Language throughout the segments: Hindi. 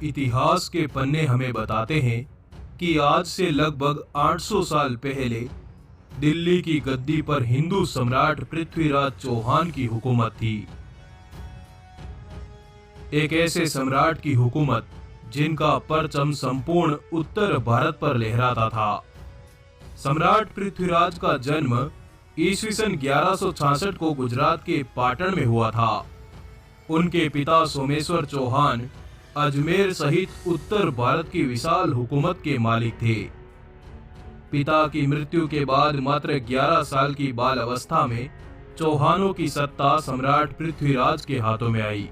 इतिहास के पन्ने हमें बताते हैं कि आज से लगभग 800 साल पहले दिल्ली की गद्दी पर हिंदू सम्राट पृथ्वीराज चौहान की हुकूमत थी। एक ऐसे सम्राट की हुकूमत जिनका परचम संपूर्ण उत्तर भारत पर लहराता था। सम्राट पृथ्वीराज का जन्म ईस्वी सन 1166 को गुजरात के पाटन में हुआ था। उनके पिता सोमेश्वर चौहान अजमेर सहित उत्तर भारत की विशाल हुकूमत के मालिक थे। पिता की मृत्यु के बाद मात्र 11 साल की बाल अवस्था में चौहानों की सत्ता सम्राट पृथ्वीराज के हाथों में आई।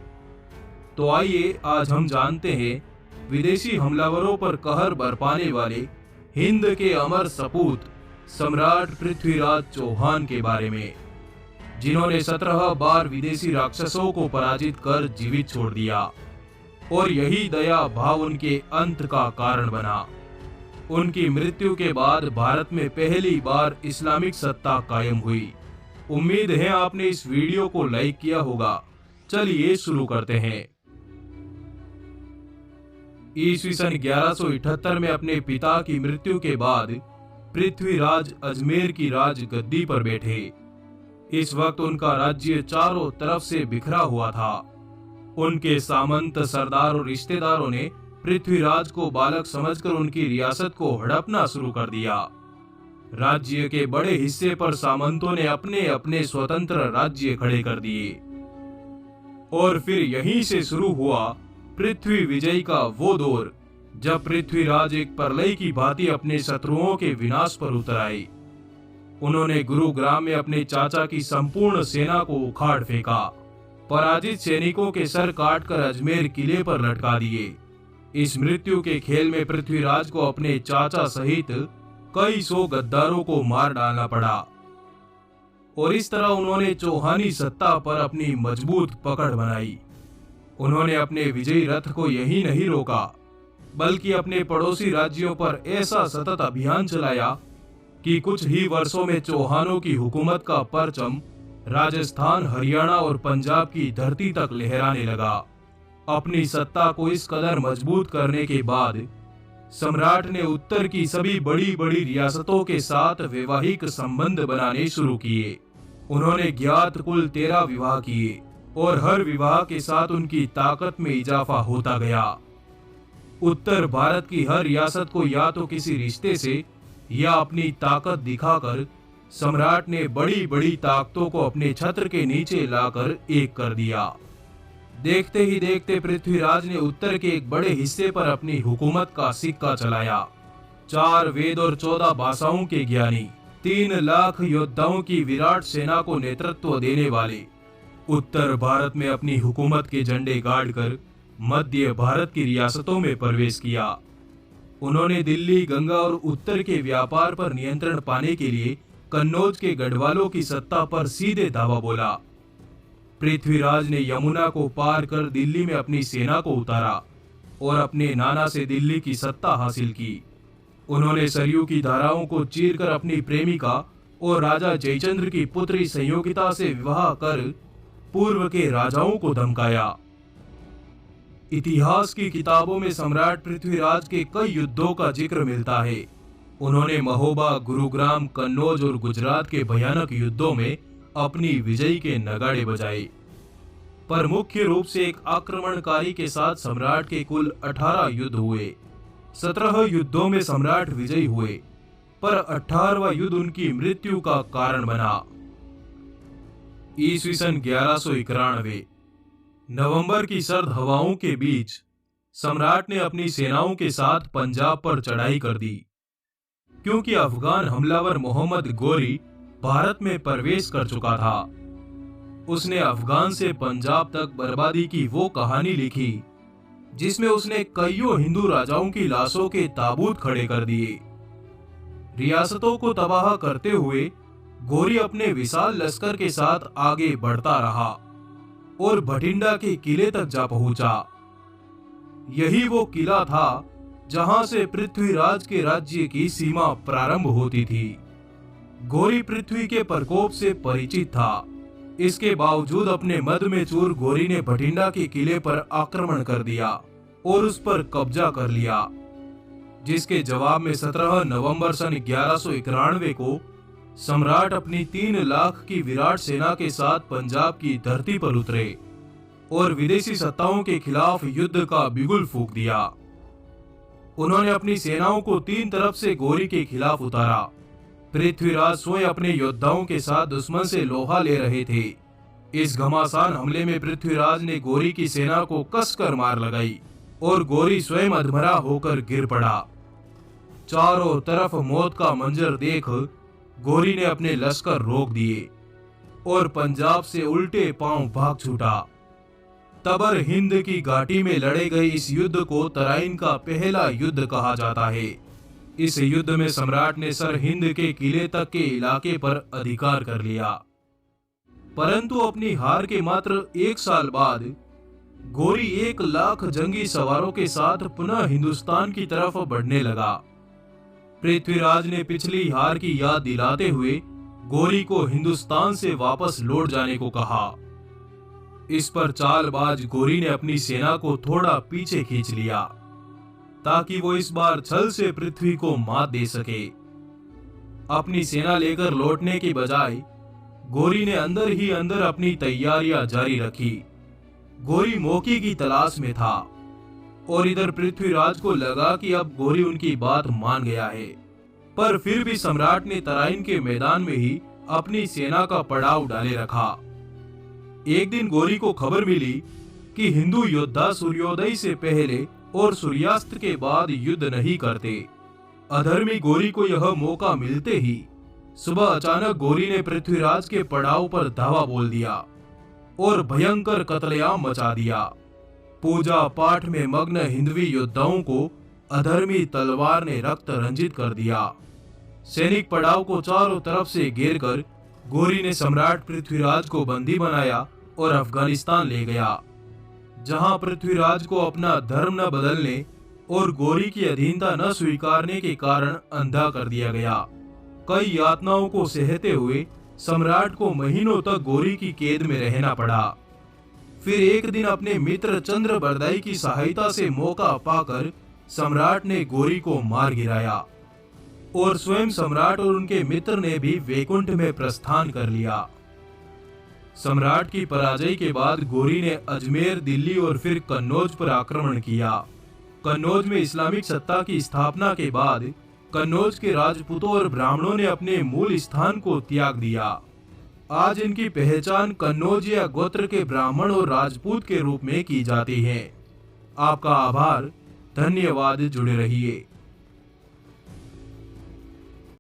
तो आइए आज हम जानते हैं विदेशी हमलावरों पर कहर बरपाने वाले हिंद के अमर सपूत सम्राट पृथ्वीराज चौहान के बारे में, जिन्होंने 17 बार विदेशी राक्षसों को पराजित कर जीवित छोड़ दिया और यही दया भाव उनके अंत का कारण बना। उनकी मृत्यु के बाद भारत में पहली बार इस्लामिक सत्ता कायम हुई। उम्मीद है आपने इस वीडियो को लाइक किया होगा। चलिए शुरू करते हैं। ईस्वी सन 1178 में अपने पिता की मृत्यु के बाद पृथ्वीराज अजमेर की राज गद्दी पर बैठे। इस वक्त उनका राज्य चारों तरफ से बिखरा हुआ था। उनके सामंत, सरदार और रिश्तेदारों ने पृथ्वीराज को बालक समझकर उनकी रियासत को हड़पना शुरू कर दिया। राज्य के बड़े हिस्से पर सामंतों ने अपने अपने स्वतंत्र राज्य खड़े कर दिए और फिर यहीं से शुरू हुआ पृथ्वी विजय का वो दौर, जब पृथ्वीराज एक प्रलय की भांति अपने शत्रुओं के विनाश पर उतर आए। उन्होंने गुरुग्राम में अपने चाचा की संपूर्ण सेना को उखाड़ फेंका, पराजित सैनिकों के सर काटकर अजमेर किले पर लटका दिए। इस मृत्यु के खेल में पृथ्वीराज को अपने चाचा सहित कई सौ गद्दारों को मार डालना पड़ा और इस तरह उन्होंने चौहानी सत्ता पर अपनी मजबूत पकड़ बनाई। उन्होंने अपने विजयी रथ को यही नहीं रोका, बल्कि अपने पड़ोसी राज्यों पर ऐसा सतत अभियान चलाया कि कुछ ही वर्षों में चौहानों की हुकूमत का परचम राजस्थान, हरियाणा और पंजाब की धरती तक लहराने लगा। अपनी सत्ता को इस कदर मजबूत करने के बाद सम्राट ने उत्तर की सभी बड़ी बड़ी रियासतों के साथ वैवाहिक संबंध बनाने शुरू किए। उन्होंने ज्ञात कुल 13 विवाह किए और हर विवाह के साथ उनकी ताकत में इजाफा होता गया। उत्तर भारत की हर रियासत को या तो किसी रिश्ते से या अपनी ताकत दिखाकर सम्राट ने बड़ी बड़ी ताकतों को अपने छत्र के नीचे लाकर एक कर दिया। देखते ही देखते पृथ्वीराज ने उत्तर के एक बड़े हिस्से पर अपनी हुकूमत का सिक्का चलाया। 4 वेद और 14 भाषाओं के ज्ञानी, 3 लाख योद्धाओं की विराट सेना को नेतृत्व देने वाले उत्तर भारत में अपनी हुकूमत के झंडे गाड़कर मध्य भारत की रियासतों में प्रवेश किया। उन्होंने दिल्ली, गंगा और उत्तर के व्यापार पर नियंत्रण पाने के लिए कन्नौज के गढ़वालों की सत्ता पर सीधे धावा बोला। पृथ्वीराज ने यमुना को पार कर दिल्ली में अपनी सेना को उतारा और अपने नाना से दिल्ली की सत्ता हासिल की। उन्होंने सरयू की धाराओं को चीरकर अपनी प्रेमिका और राजा जयचंद्र की पुत्री संयोगिता से विवाह कर पूर्व के राजाओं को धमकाया। इतिहास की किताबों में सम्राट पृथ्वीराज के कई युद्धों का जिक्र मिलता है। उन्होंने महोबा, गुरुग्राम, कन्नौज और गुजरात के भयानक युद्धों में अपनी विजय के नगाड़े बजाए। पर मुख्य रूप से एक आक्रमणकारी के साथ सम्राट के कुल 18 युद्ध हुए। 17 युद्धों में सम्राट विजयी हुए, पर 18वां युद्ध उनकी मृत्यु का कारण बना। ईस्वी सन 1191 नवंबर की सर्द हवाओं के बीच सम्राट ने अपनी सेनाओं के साथ पंजाब पर चढ़ाई कर दी। क्योंकि अफगान हमलावर मोहम्मद गोरी भारत में प्रवेश कर चुका था, उसने अफगान से पंजाब तक बर्बादी की वो कहानी लिखी जिसमें उसने कईयों हिंदू राजाओं की लाशों के ताबूत खड़े कर दिए। रियासतों को तबाह करते हुए गोरी अपने विशाल लश्कर के साथ आगे बढ़ता रहा और भटिंडा के किले तक जा पहुंचा। यही वो किला था जहां से पृथ्वीराज के राज्य की सीमा प्रारंभ होती थी। गोरी पृथ्वी के प्रकोप से परिचित था। इसके बावजूद अपने मद में चूर गोरी ने भटिंडा के किले पर आक्रमण कर दिया और उस पर कब्जा कर लिया, जिसके जवाब में 17 नवंबर सन 1191 को सम्राट अपनी 3 लाख की विराट सेना के साथ पंजाब की धरती पर उतरे और विदेशी सत्ताओं के खिलाफ युद्ध का बिगुल फूंक दिया। उन्होंने अपनी सेनाओं को 3 तरफ से गोरी के खिलाफ उतारा। पृथ्वीराज स्वयं अपने योद्धाओं के साथ दुश्मन से लोहा ले रहे थे। इस घमासान हमले में पृथ्वीराज ने गोरी की सेना को कसकर मार लगाई और गोरी स्वयं अधमरा होकर गिर पड़ा। चारों तरफ मौत का मंजर देख गोरी ने अपने लश्कर रोक दिए और पंजाब से उल्टे पांव भाग छूटा। तबर हिंद की घाटी में लड़े गए इस युद्ध को तराइन का पहला युद्ध कहा जाता है। इस युद्ध में सम्राट ने सर हिंद के किले तक के इलाके पर अधिकार कर लिया, परंतु अपनी हार के मात्र 1 साल बाद गोरी 1 लाख जंगी सवारों के साथ पुनः हिंदुस्तान की तरफ बढ़ने लगा। पृथ्वीराज ने पिछली हार की याद दिलाते हुए गोरी को हिंदुस्तान से वापस लौट जाने को कहा। इस पर चालबाज गोरी ने अपनी सेना को थोड़ा पीछे खींच लिया ताकि वो इस बार छल से पृथ्वी को मात दे सके। अपनी सेना लेकर लौटने के बजाय गोरी ने अंदर ही अंदर अपनी तैयारियां जारी रखी। गोरी मौके की तलाश में था और इधर पृथ्वीराज को लगा कि अब गोरी उनकी बात मान गया है, पर फिर भी सम्राट ने तराइन के मैदान में ही अपनी सेना का पड़ाव डाले रखा। एक दिन गोरी को खबर मिली कि हिंदू योद्धा सूर्योदय से पहले और सूर्यास्त के बाद युद्ध नहीं करते। अधर्मी गोरी को यह मौका मिलते ही सुबह अचानक गोरी ने पृथ्वीराज के पड़ाव पर धावा बोल दिया और भयंकर कत्लेआम मचा दिया। पूजा पाठ में मग्न हिंदवी योद्धाओं को अधर्मी तलवार ने रक्त रंजित कर दिया। सैनिक पड़ाव को चारों तरफ से घेरकर गोरी ने सम्राट पृथ्वीराज को बंदी बनाया और अफगानिस्तान ले गया, जहां पृथ्वीराज को अपना धर्म न बदलने और गोरी की अधीनता न स्वीकारने के कारण अंधा कर दिया गया। कई यातनाओं को सहते हुए सम्राट को महीनों तक गोरी की कैद में रहना पड़ा। फिर एक दिन अपने मित्र चंद्रबरदाई की सहायता से मौका पाकर सम्राट ने गोरी को मार गिराया और स्वयं सम्राट और उनके मित्र ने भी वैकुंठ में प्रस्थान कर लिया। सम्राट की पराजय के बाद गोरी ने अजमेर, दिल्ली और फिर कन्नौज पर आक्रमण किया। कन्नौज में इस्लामिक सत्ता की स्थापना के बाद कन्नौज के राजपूतों और ब्राह्मणों ने अपने मूल स्थान को त्याग दिया। आज इनकी पहचान कन्नौज या गोत्र के ब्राह्मण और राजपूत के रूप में की जाती है। आपका आभार, धन्यवाद, जुड़े रहिए।